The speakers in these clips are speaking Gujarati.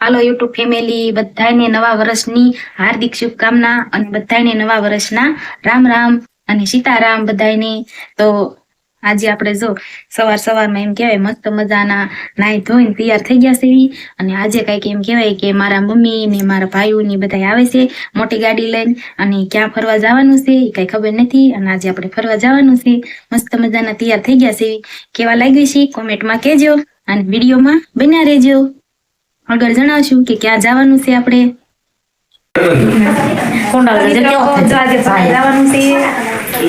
હાલો યુટ્યુબ ફેમિલી, બધાને નવા વર્ષની હાર્દિક શુભકામના અને બધાને નવા વર્ષના રામ રામ અને સીતારામ બધાને. તો આજે આપણે જો સવારમાં એમ કહેવાય મસ્ત મજાના નાઈ ધોઈને તૈયાર થઈ ગયા છે. અને આજે કઈક એમ કહેવાય કે મારા મમ્મી ને મારા ભાઈઓ ને બધા આવે છે મોટી ગાડી લઈને, અને ક્યાં ફરવા જવાનું છે એ કઈ ખબર નથી. અને આજે આપણે ફરવા જવાનું છે, મસ્ત મજાના તૈયાર થઈ ગયા છે. કેવા લાગ્યું છે કોમેન્ટમાં કહેજો અને વિડીયોમાં બન્યા રહેજો. આગળ જણાવશું કે ક્યાં જવાનું છે આપણે. જવાનું છે.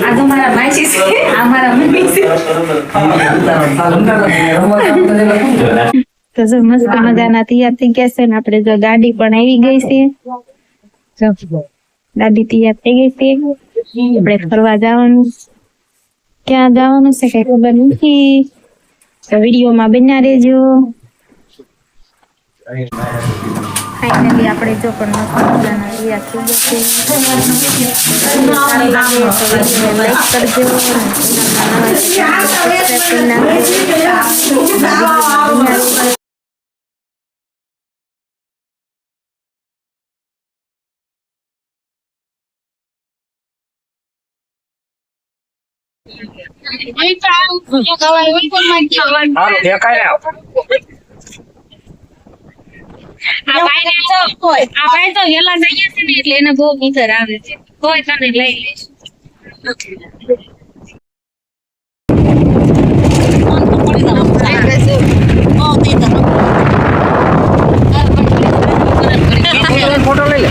આ તો મારા ભાઈ છે, આ મારા મમ્મી છે. તો જો મસ્ત મજાના તૈયાર થઈ ગયા છે ને આપણે જો ગાડી પણ આવી ગઈ છે. ગાડી તૈયાર થઈ ગઈ છે. આપણે ફરવા જવાનું. ક્યાં જવાનું છે કઈ ખબર નથી, તો વિડીયોમાં બન્યા રહેજો. ફાઇનલી આપણે જો પણ મસાલાના તૈયાર થઈ ગયા છે. આ ભાઈ તો વેલા જઈએ છે ને એટલે એને બહુ નીચર આવે છે. કોઈ તને લઈ લઈશ. ફોટો લઈ લે.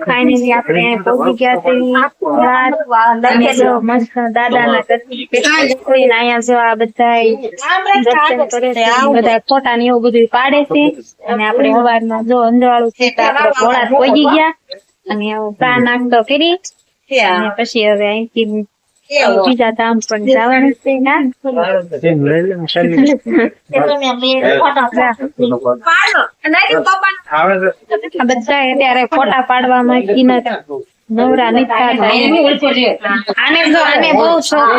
ફાઇનલી આપણે પહોંચી ગયા છે. મસ્ત દાદાના અહીંયા જો આ બધા ફોટા ને એવું બધું પાડે છે. અને આપણે સવારમાં જો અંજવાળું છે તો આપણે ઘોડા પહોંચી ગયા અને ચા નાસ્તો કરી અને પછી હવે અહીંથી બીજા ધામ પણ જવાનું છે. બધા અત્યારે ફોટા પાડવામાં નવરા નીકળતા આને બહુ શોખ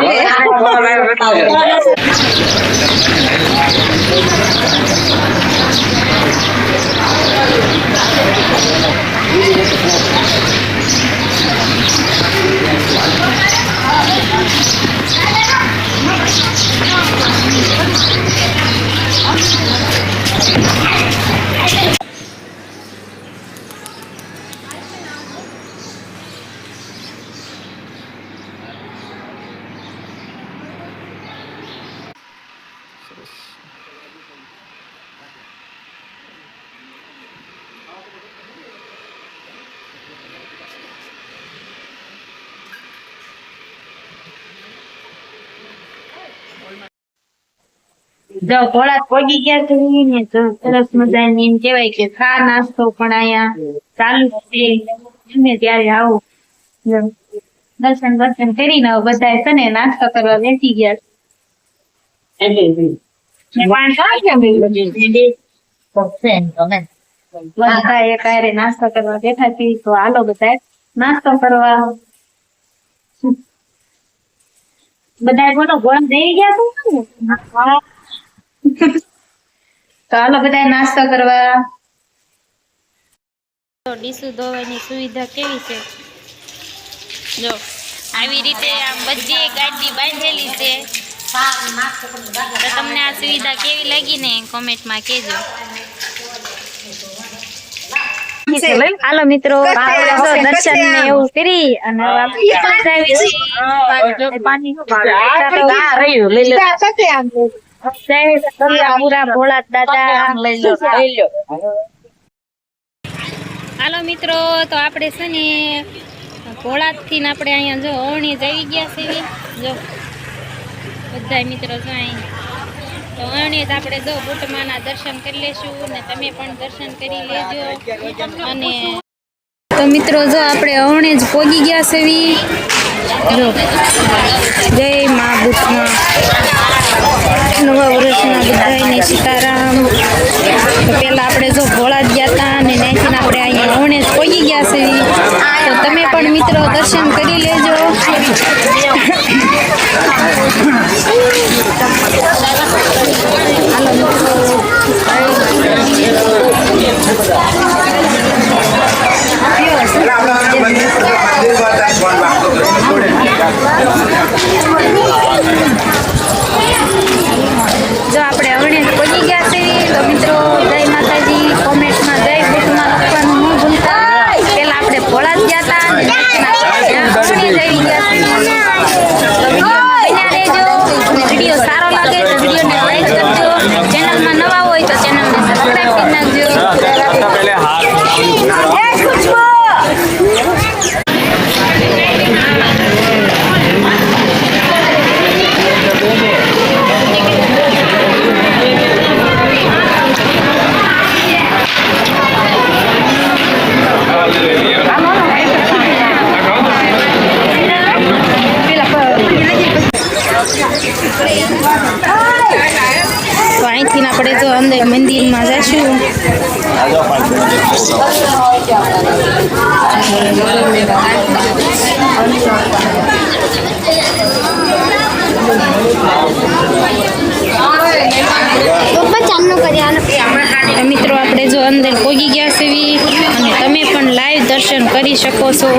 જો ઘોડા પગી ગયા છે ને સરસ મજાની એમ કેવાય કે ચા નાસ્તો પણ અહીંયા ચાલુ છે. ગમે ત્યારે આવો દર્શન કરીને બધા છે ને નાસ્તો કરવા બેસી ગયા. બધા એક હારે નાસ્તો કરવા બેઠા છીએ, તો હાલો બધા નાસ્તો કરવા. બધા બોલો ગોળ દઈ ગયા તો હાલો બધા નાસ્તો કરવા. તો ડીશુ ધોવાની સુવિધા કેવી છે જો આવી રીતે આમ બધી ગાડી બાંધેલી છે. તો તમને આ સુવિધા કેવી લાગી ને કોમેન્ટમાં કહેજો. હાલો મિત્રો દર્શન ને એવું કરી અને પૂરા ભોળા દાદા. હાલો મિત્રો તો આપણે છે ને ભોળાદ થી આપણે અહીંયા જો અવણી જઈ ગયા છે જો બધા મિત્રો જો અહીં તો અવણી આપણે જો બુટમાના દર્શન કરી લેશું ને તમે પણ દર્શન કરી લેજો. અને તો મિત્રો જો આપણે અવણે જ પોગી ગયા છે જો જય મા બુટમાં નવા વર્ષના બધાને સીતારામ. તો પેલા આપણે જો ભોળા જ ગયા હતા અને ત્યાંથી આપણે અહીંયા અવણે જ પોગી ગયા છે. તો તમે પણ મિત્રો દર્શન કરી લેજો. જો આપણે અવણે પહોંચી ગયા છે. તો મિત્રો જય માતાજી. કોમેન્ટમાં જય બુટમાં લખવાનું ન ભૂલતા. પેલા આપણે ભોળા જ ગયા હતા અને અવણે જઈ ગયા છે. તો વિડીયોમાં બન્યા રહેજો. અને વિડીયો સારો લાગે તો વિડીયોને લાઈક કરજો. ચેનલમાં નવા હોય તો ચેનલને સબસ્ક્રાઈબ કરી નાખજો. તો અહીંથી આપણે જો અંદર મંદિરમાં જઈશું. તો મિત્રો આપણે જો અંદર પહોંચી ગયા છે અને તમે પણ લાઈવ દર્શન કરી શકો છો.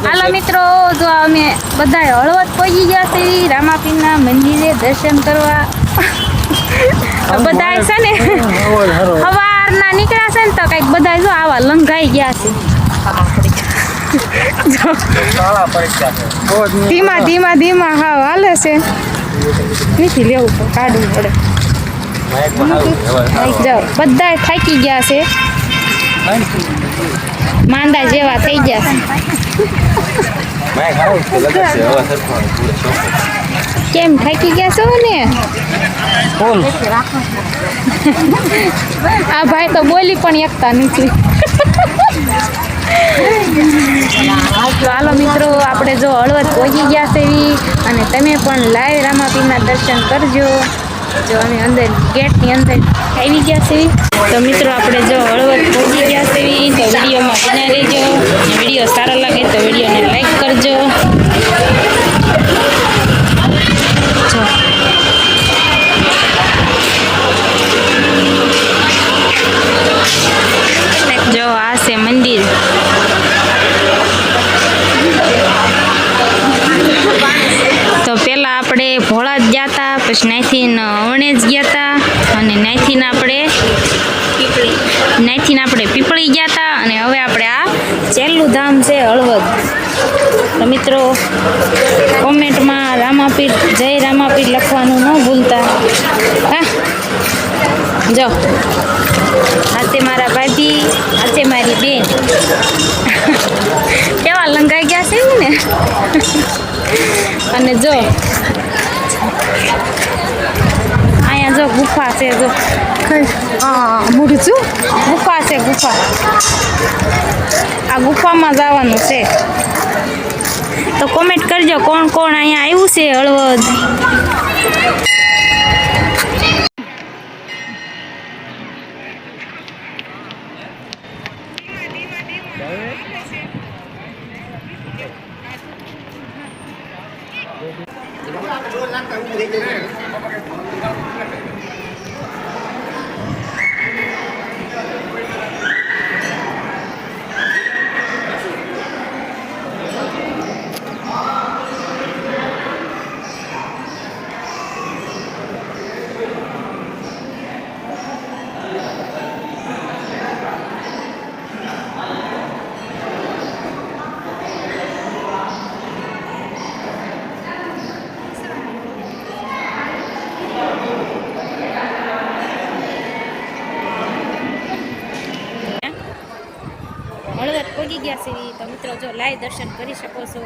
હાલો મિત્રો જો અમે બધા હળવદ પહોંચી ગયા છે રામાપીરના મંદિરે દર્શન કરવા. બધા છે ને સવારના નીકળ્યા છે ને તો કઈક બધા જો આવા લંઘાઈ ગયા છે. ધીમા ધીમા ધીમા હા હાલે છે. નથી લેવું તો કાઢવું પડે. જાઓ બધા થાકી ગયા છે. માંદા જેવા થઈ ગયા કેમ થાકી ગયા છો ને? આ ભાઈ તો બોલી પણ એકતા નથી. હાલો મિત્રો આપણે જો હળવદ પહોંચી ગયા છે અને તમે પણ લાઈવ રામાપીરના દર્શન કરજો. જો અમે અંદર ગેટની અંદર આવી ગયા છે. તો મિત્રો આપણે જો હળવદ પહોંચી ગયા છે. તો વિડીયોમાં બના રહેજો. વિડીયો સારો લાગે તો વિડીયોને લાઈક કરજો. જો આ છે મંદિર. તો પેલા આપણે ભોળા જ ગયા હતા, પછી નાઈથી અવણે જ ગયા હતા, અને નાઈથી આપણે પીપળી ગયા હતા, અને હવે આપણે આ છેલ્લું ધામ છે હળવદ. તો મિત્રો કોમેન્ટમાં રામાપીર જય રામાપીર લખવાનું ન ભૂલતા. હા જો હાથે મારા ભાભી, હાથે મારી બેન કેવા લંગાઈ ગયા છે ને. અને જો અહીંયા જો ગુફા છે. જો મોઢું છું ગુફા છે. ગુફા આ ગુફામાં જવાનું છે. તો કોમેન્ટ કરજો કોણ કોણ અહીંયા આવ્યું છે હળવદ. હળવદ પહોંચી ગયા છે. તો મિત્રો જો લાઈવ દર્શન કરી શકો છો.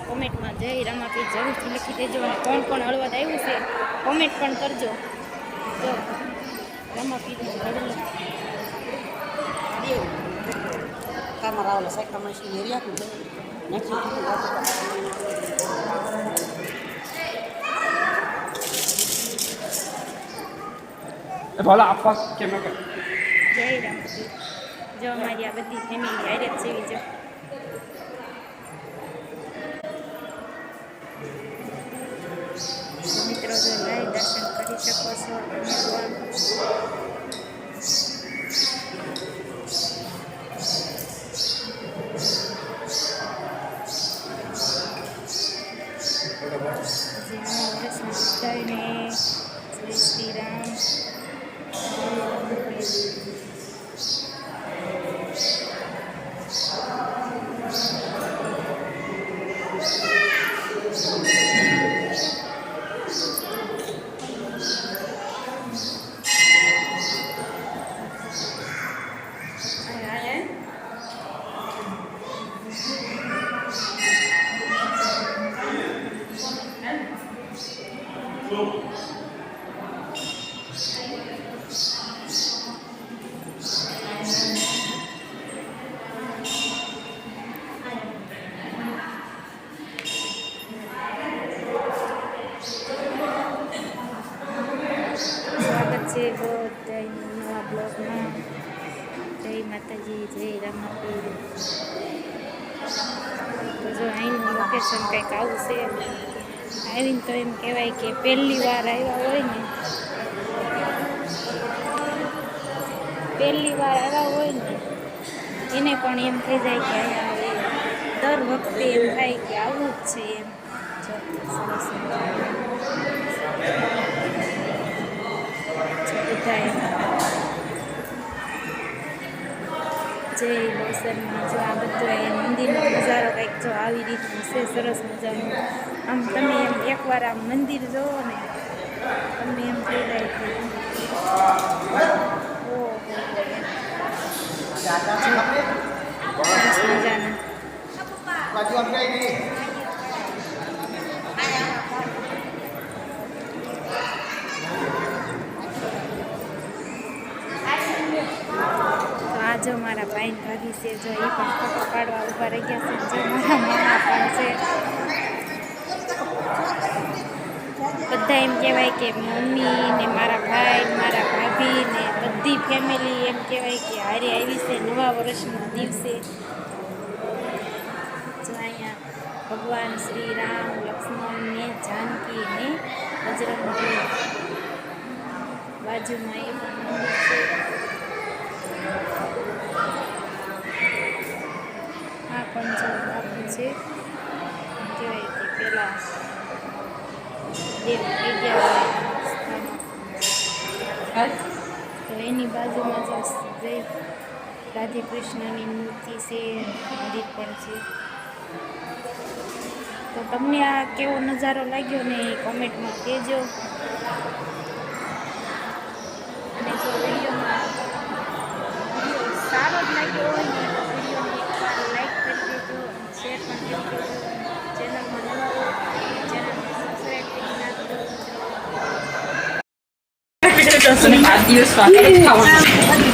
કોમેન્ટમાં જય રામાપીર જરૂરથી લખી દેજો. અને કોણ કોણ હળવદ આવ્યું છે કોમેન્ટ પણ કરજો. જો રામાપીરનું હળવદ ભલા આપવા કેમ જય રામાપીર. જો અમારી આ બધી ફેમિલી હારે જ સેવી. જો મિત્રો જો લાઈવ દર્શન કરી શકો છો. જય શ્રી રામ. છે બધાનું નવા બ્લોગમાં. જય માતાજી, જય રામાપીર. તો જો અહીંનું લોકેશન કંઈક આવું છે. આવીને તો એમ કહેવાય કે પહેલી વાર આવ્યા હોય ને, એને પણ એમ થઈ જાય કે અહીંયા દર વખતે એમ થાય કે આવું જ છે એમ. સરસ જય લોસરમાં. જો આ બધું મંદિરનો નજારો કંઈક જો આવી રીતનું છે, સરસ મજાનું. આમ તમે એમ એકવાર આમ મંદિર જોવો ને તમને એમ થઈ જાય કે સરસ મજાના. જો મારા ભાઈ ભાભી છે, જો એ પણ ફોટો પાડવા ઊભા રહી ગયા છે. જો મારા મામા પણ છે. બધા એમ કહેવાય કે મમ્મી ને મારા ભાઈ ને મારા ભાભી ને બધી ફેમિલી એમ કહેવાય કે હારે આવી છે નવા વર્ષના દિવસે. જો અહીંયા ભગવાન શ્રી રામ, લક્ષ્મણ ને જાનકી ને બજરંગબલી બાજુમાં એક મંદિર છે. આ પણ જો બાપુ છે કહેવાય કે પેલા દેવ થઈ ગયા હોય તો એની બાજુમાં જો જય રાધે કૃષ્ણની મૂર્તિ છે, મંદિર પણ છે. તો તમને આ કેવો નજારો લાગ્યો ને એ કોમેન્ટમાં કહેજો. અને જો વિડીયોમાં સારો જ લાગ્યો હોય ને તો વિડીયોને એકવાર લાઈક કરી દેજો, શેર પણ કરી દેજો. ચેનલમાં નવા હોય ચેનલને સબસ્ક્રાઈબ કરી નાખજો.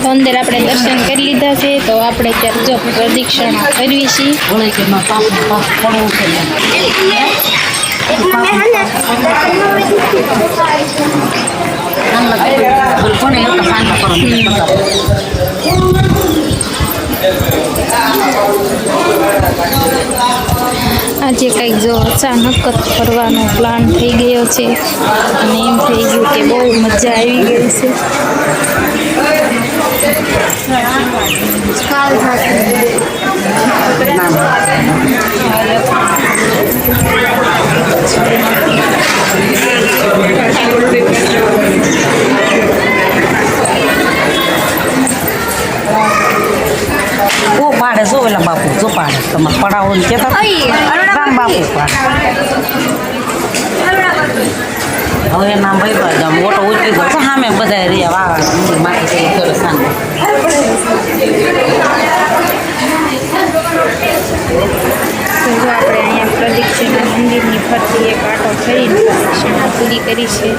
તો અંદર આપણે દર્શન કરી લીધા છે તો આપણે ત્યારે જો પ્રદક્ષિણા કરવી છીએ. આજે કંઈક જો અચાનક જ ફરવાનો પ્લાન થઈ ગયો છે અને એમ થઈ ગયું કે બહુ મજા આવી ગઈ છે. પાડે જો ઓલા બાપુ જો પાડે તમારે પડાવો ને કેતા રામ બાપુ પાડે. હવે નામ ભાઈ બાજુ મોટો ઉતરી ગયો સામે બધા રહ્યા વાવા માટે કરે સામે. તો જો આપણે અહીંયા પ્રદક્ષિણા મંદિરની ફરતી એક આટો ફરીને પ્રદક્ષિણા પૂરી કરી છે.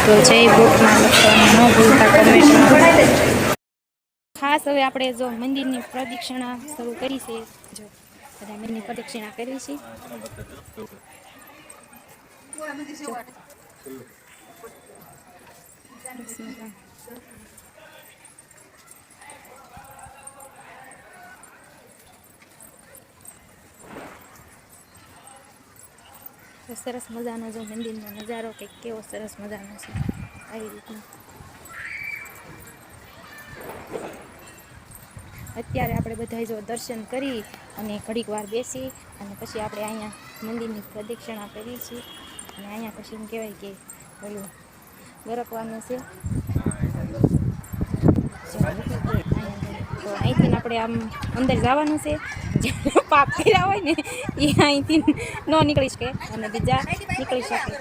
તો જય બોટમાં લખવાનું ન ભૂલતા કમેન્ટમાં. ખાસ હવે આપણે જો મંદિરની પ્રદક્ષિણા શરૂ કરી છે. જો બધા મંદિરની પ્રદક્ષિણા કરી છે. તો સરસ મજાનો જો મંદિરનો નજારો કંઈક કેવો સરસ મજાનો છે આવી રીતનો. અત્યારે આપણે બધા જો દર્શન કરી અને ઘડીક વાર બેસી અને પછી આપણે અહીંયા મંદિરની પ્રદક્ષિણા કરીએ છીએ અને અહીંયા પછી એમ કહેવાય કે ઓલું ગરકવાનું છે. તો અહીંથી આપણે આમ અંદર જવાનું છે. જે પાપ કર્યા હોય ને એ અહીંથી ન નીકળી શકે અને બીજા નીકળી શકે.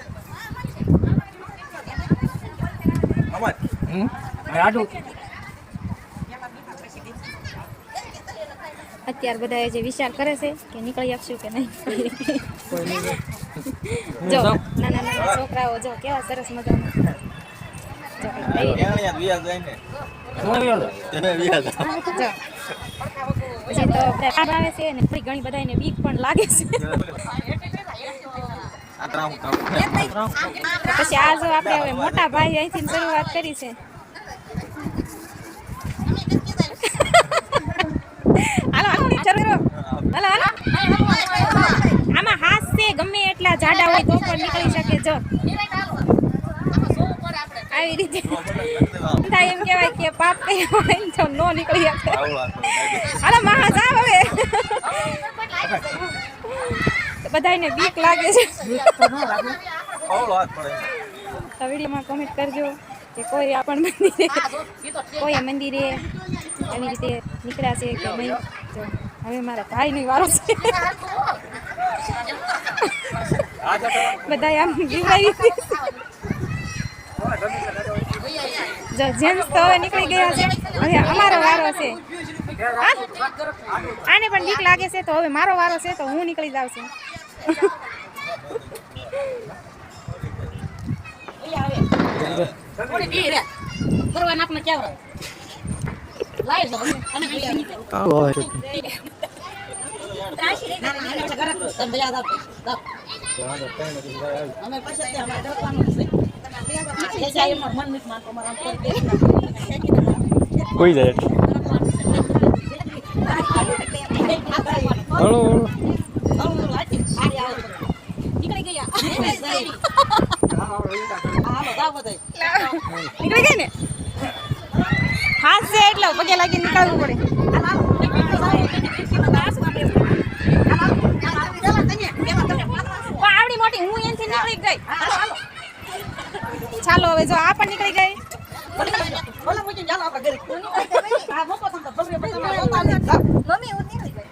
અત્યારે બધા જે વિચાર કરે છે કે નીકળી આપશું કે નહીં. જો નાના નાના છોકરાઓ જો કેવા સરસ મજાના પછી તો આવે છે ને થોડી ઘણી બધાને બીક પણ લાગે છે. પછી આ જો આપણે હવે મોટા ભાઈ અહીંથી શરૂઆત કરી છે. આમાં હાથ છે ગમે એટલા જાડા હોય તો પણ નીકળી શકે. જો આવી રીતે એમ કહેવાય કે પાપ કર્યા હોય તો ન નીકળી શકે. અરે મહારાજ હવે બધાને બીક લાગે છે. તો વિડીયોમાં કોમેન્ટ કરજો કે કોઈ આપણ મંદિરે એવી રીતે નીકળ્યા છે કે નહીં. જો હવે મારા ભાઈની વારો છે. બધા આમ બીવાઈ જો જેન્ટ્સ તો હવે નીકળી ગયા છે. હવે અમારો વારો છે. આને પણ બીક લાગે છે તો હવે મારો વારો છે તો હું નીકળી જાઉં છું. અમે પછી ત્યાં અમારે ડરવાનું છે જાય એમાં મન નથી માનતો મારા આમ કરી દે કોઈ જાય હળો નીકળી ગયા નીકળી ગઈ ને હાથ છે એટલે પગે લાગી નીકળવું પડે આવડી મોટી હું એનથી નીકળી ગઈ ચાલો હવે જો આ પણ નીકળી ગઈ મમ્મી હું નીકળી ગઈ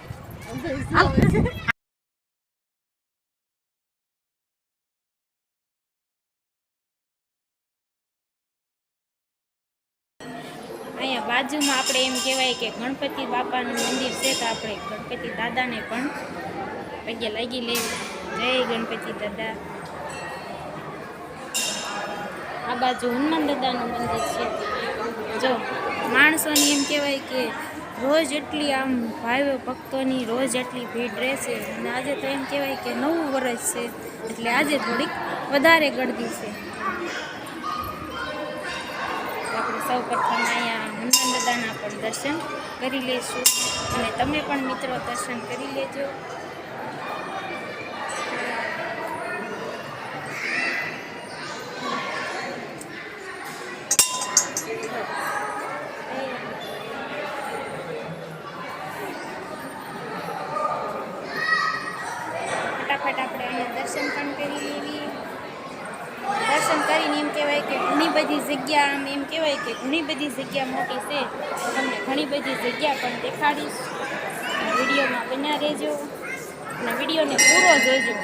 અહીંયા બાજુમાં આપણે એમ કહેવાય કે ગણપતિ બાપાનું મંદિર છે તો આપણે ગણપતિ દાદાને પણ પગે લાગી લેવી. જય ગણપતિ દાદા. આ બાજુ હનુમાન દાદાનું મંદિર છે. જો માણસોની એમ કહેવાય કે રોજ એટલી આમ ભાઈઓ ભક્તોની રોજ એટલી ભીડ રહેશે અને આજે તો એમ કહેવાય કે નવું વર્ષ છે એટલે આજે થોડીક વધારે ગળદી છે. આપણે સૌ પ્રથમ અહીંયા હનુમાન દાદાના પણ દર્શન કરી લઈશું અને તમે પણ મિત્રો દર્શન કરી લેજો. ફટાફટ આપણે અહીંયા દર્શન પણ કરી લેવી. દર્શન કરીને એમ કહેવાય કે ઘણી બધી જગ્યા આમ એમ કહેવાય કે ઘણી બધી જગ્યા મોટી છે તો તમને ઘણી બધી જગ્યા પણ દેખાડીશ. વિડીયોમાં બન્યા રહેજો અને વિડીયોને પૂરો જોજો.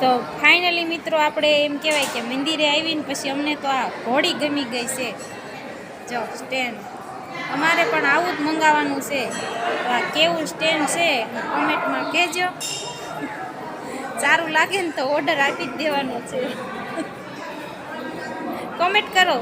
તો ફાઇનલી મિત્રો આપણે એમ કહેવાય કે મંદિરે આવીને પછી અમને તો આ ઘોડી ગમી ગઈ છે. જો સ્ટેન્ડ અમારે પણ આવું જ મંગાવવાનું છે. તો આ કેવું સ્ટેન્ડ છે કોમેન્ટમાં કહેજો. સારું લાગે ને તો ઓર્ડર આપી જ દેવાનો છે. કોમેન્ટ કરો.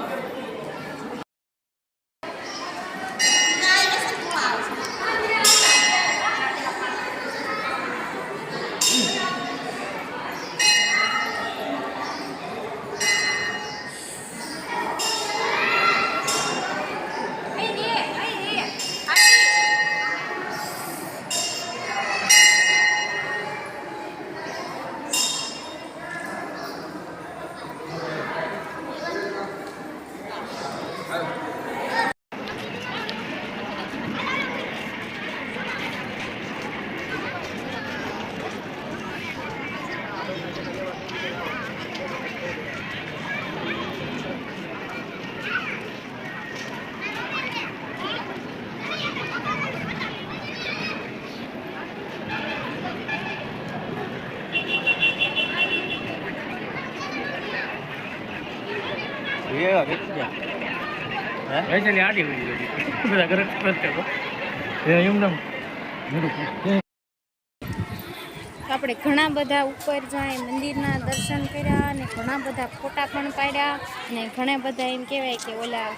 આપણે ઘણા બધા ઉપર જાય મંદિરના દર્શન કર્યા અને ઘણા બધા ફોટા પણ પાડ્યા અને ઘણા બધા એમ કહેવાય કે ઓલા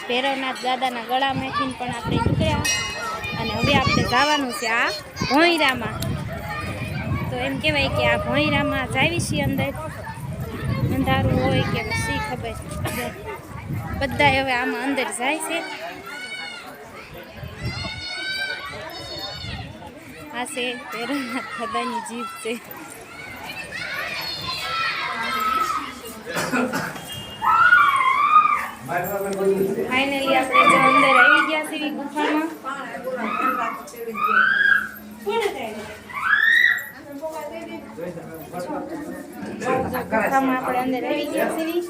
ભૈરવનાથ દાદાના ગળામાંથી પણ આપણે નીકળ્યા અને હવે આપણે જવાનું છે આ ભોંયરામાં. તો એમ કહેવાય કે આ ભોંયરામાં જાવી છીએ અંદર. અંધારું હોય કે શી ખબર બધા હવે આમાં અંદર જાય છે. આ છે ભૈરવનાથ દાદાની જીભ છે. ફાઇનલી આપણે જો અંદર આવી ગયા છે ગુફામાં. ગુફામાં આપણે અંદર આવી ગયા છીએ.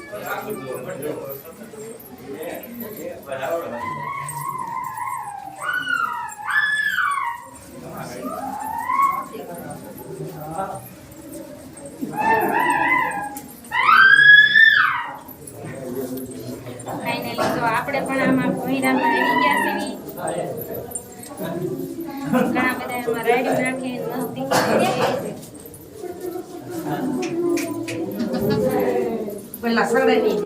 ફાઇનલી તો આપણે પણ આમાં ભોંયરામાં આવી ગયા છીએ. ઘણા બધા એમાં રાઈડ નાખે મસ્તી કરે. પેલા સગડાની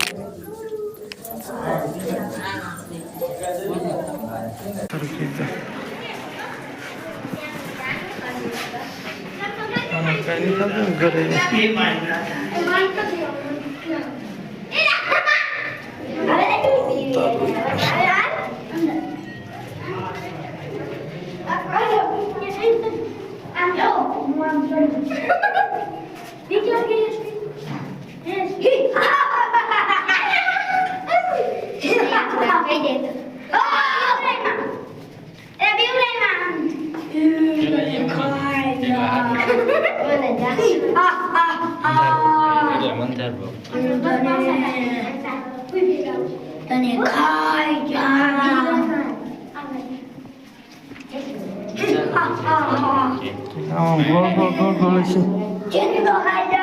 કઈ નહીં ઘરે તને ખાઈ જા ગોળ ગોળ ગોળ ગોળ છે ચિંતો ખાઈ જા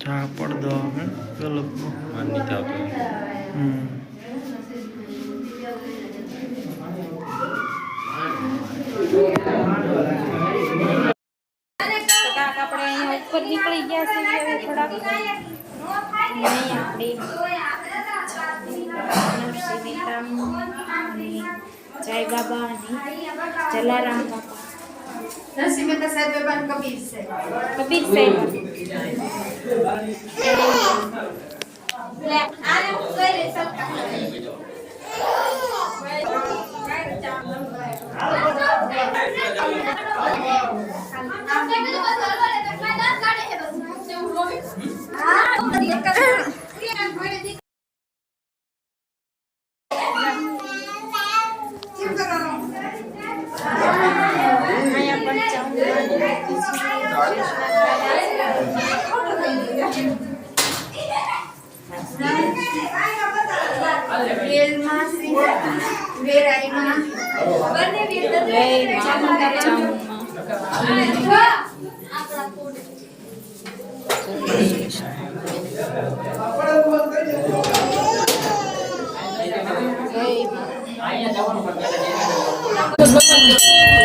ચા પડદો આવે ગલબ આપણે અહીંયા ઉપર નીકળી ગયા છે હવે થોડાક અહીં આપણે નરસિંહ મહેતા અને જય બાબા અને જલારામ બાપા નરસિંહ મહેતા સાહેબ બાબા કબીર સાહેબ કબીર સાહેબ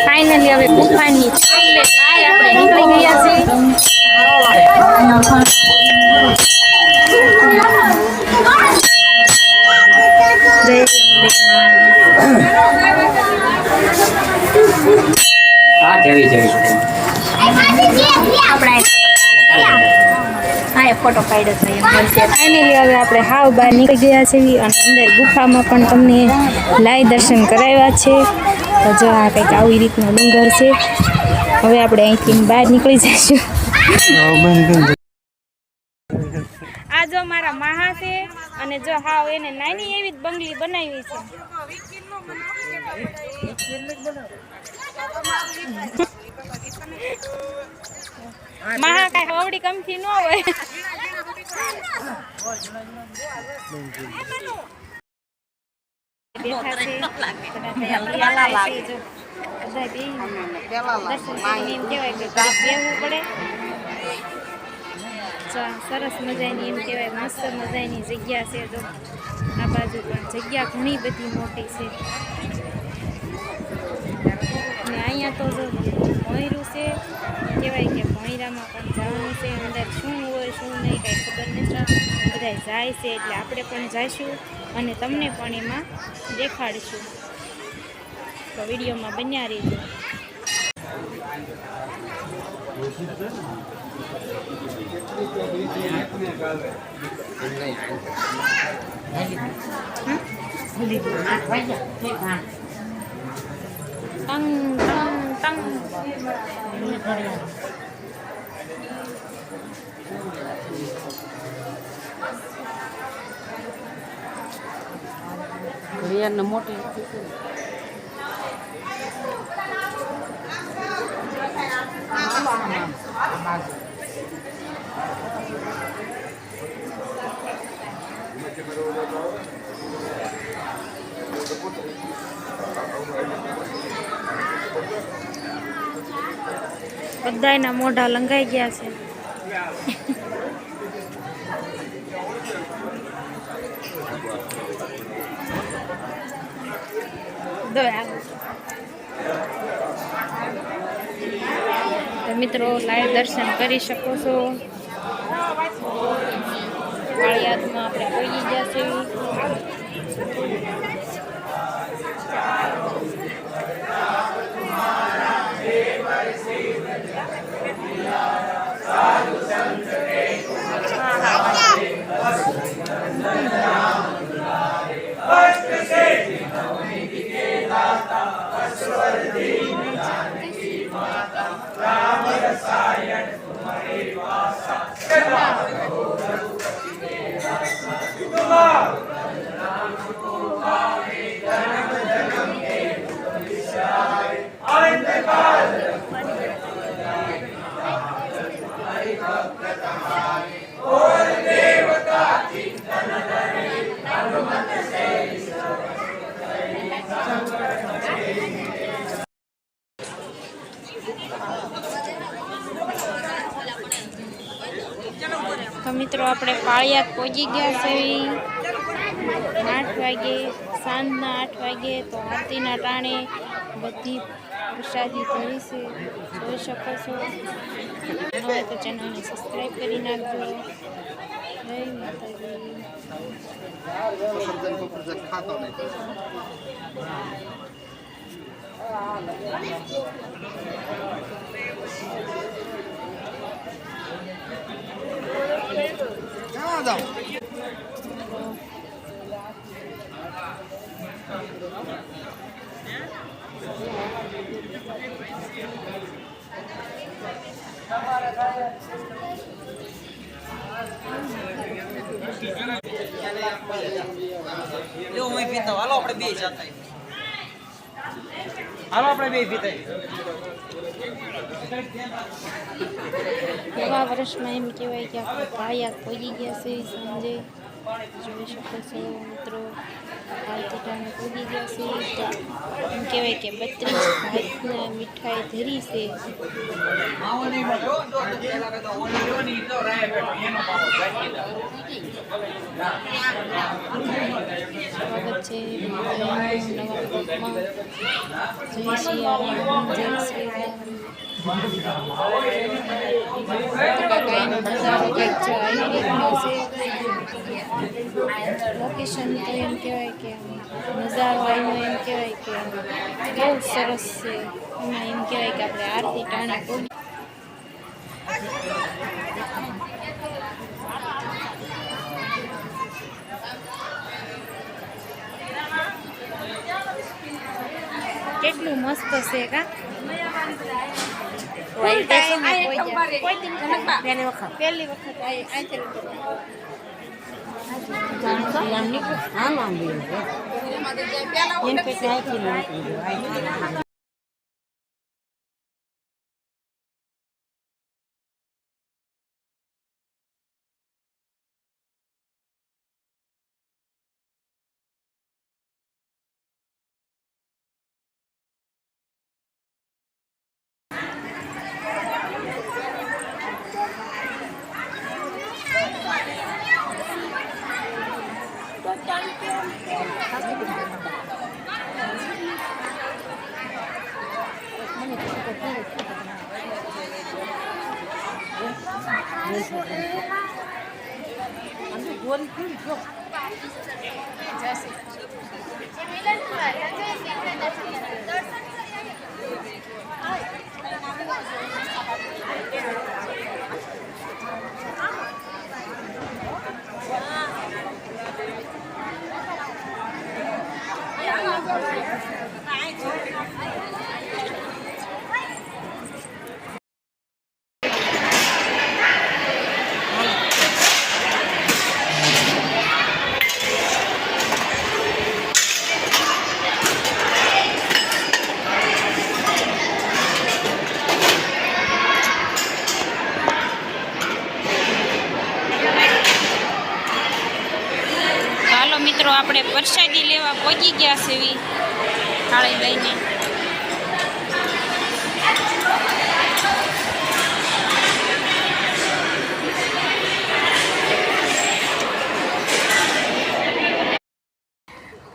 ફાઇનલી હવે ગુફાની છેલ્લે બહાર આપણે નીકળી ગયા છે ફોટો પાડ્યો છે ફાઇનલી હવે આપણે હાવ બહાર નીકળી ગયા છે અને અંદર ગુફામાં પણ તમને લાઈવ દર્શન કરાવ્યા છે તો જો આ કંઈક આવી રીતનો ડુંગર છે હવે આપણે અહીંથી બહાર નીકળી જઈશું આ જો મારા માહા છે અને જો હાવ એને નાની એવી જ બંગલી બનાવી છે માહા કઈ હવડી કમથી ન હોય બેઠા છે એમ કહેવાય કે બેહવું પડે સરસ મજાની એમ કહેવાય મસ્ત મજાની જગ્યા છે જો આ બાજુ પણ જગ્યા ઘણી બધી મોટી છે અને અહીંયા તો જો ભોંયરું છે કહેવાય કે ભોંયરામાં પણ જવાનું છે અંદર શું હોય શું નહીં કાંઈ ખબર નથી બધા જાય છે એટલે આપણે પણ જઈશું અને તમને પણ એમાં દેખાડીશું તો વિડીયોમાં બન્યા રહીજો તંગ તંગ તંગ ઘડિયાળને મોટી બધાયના મોઢા લંગાઈ ગયા છે તો મિત્રો લાઈવ દર્શન કરી શકો છો. કાળિયાદમાં આપણે પહોંચી ગયા છે. તો મિત્રો આપણે પાળિયાદ પહોંચી ગયા છે 8 વાગે, સાંજના 8 વાગે. તો આરતીના ટાણે બધી પ્રસાદી ધરી છે, જોઈ શકો છો. હવે તો ચેનલને સબસ્ક્રાઈબ કરી નાખજો. જય માતાજી. હાલો આપણે બે જાતા હાલો આપણે બે પીતા નવા વર્ષમાં એમ કહેવાય કે આપણે પાળિયાદ પહોંચી ગયા છે. સાંજે જોઈ શકો છો મિત્રો, આરતી ટાણે પહોંચી ગયા છે. તો એમ કહેવાય કે 32 ભાતના મીઠાઈ ધરી છે. સ્વાગત છે નવા બ્લોગમાં. જય સિયારામ, જય શ્રી રામ. કાકાઈનો નજારો કંઈક જો આવી રીતનો છે. લોકેશન તો એમ કહેવાય કે નજારો આવ્યો એમ કહેવાય કે બહુ સરસ છે. એમાં એમ કહેવાય કે આપણે આરતી ટાણે પહોંચી. કેટલું મસ્ત છે કા પહેલી વખત મિત્રો આપણે પ્રસાદી લેવા પહોંચી ગયા છે થાળી લઈને.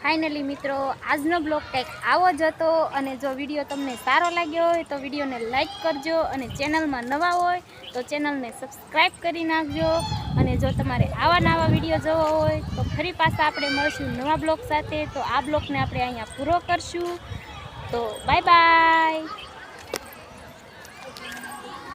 ફાઇનલી મિત્રો આજનો બ્લોગ કંઈક આવો જ હતો અને જો વિડીયો તમને સારો લાગ્યો હોય તો વિડીયોને લાઈક કરજો અને ચેનલમાં નવા હોય તો ચેનલને સબસ્ક્રાઈબ કરી નાખજો અને જો તમારે આવા નવા વિડીયો જોવા હોય તો ફરી પાછા આપણે મળશું નવા બ્લોગ સાથે. તો આ બ્લોગને આપણે અહીંયા પૂરો કરશું. તો બાય બાય.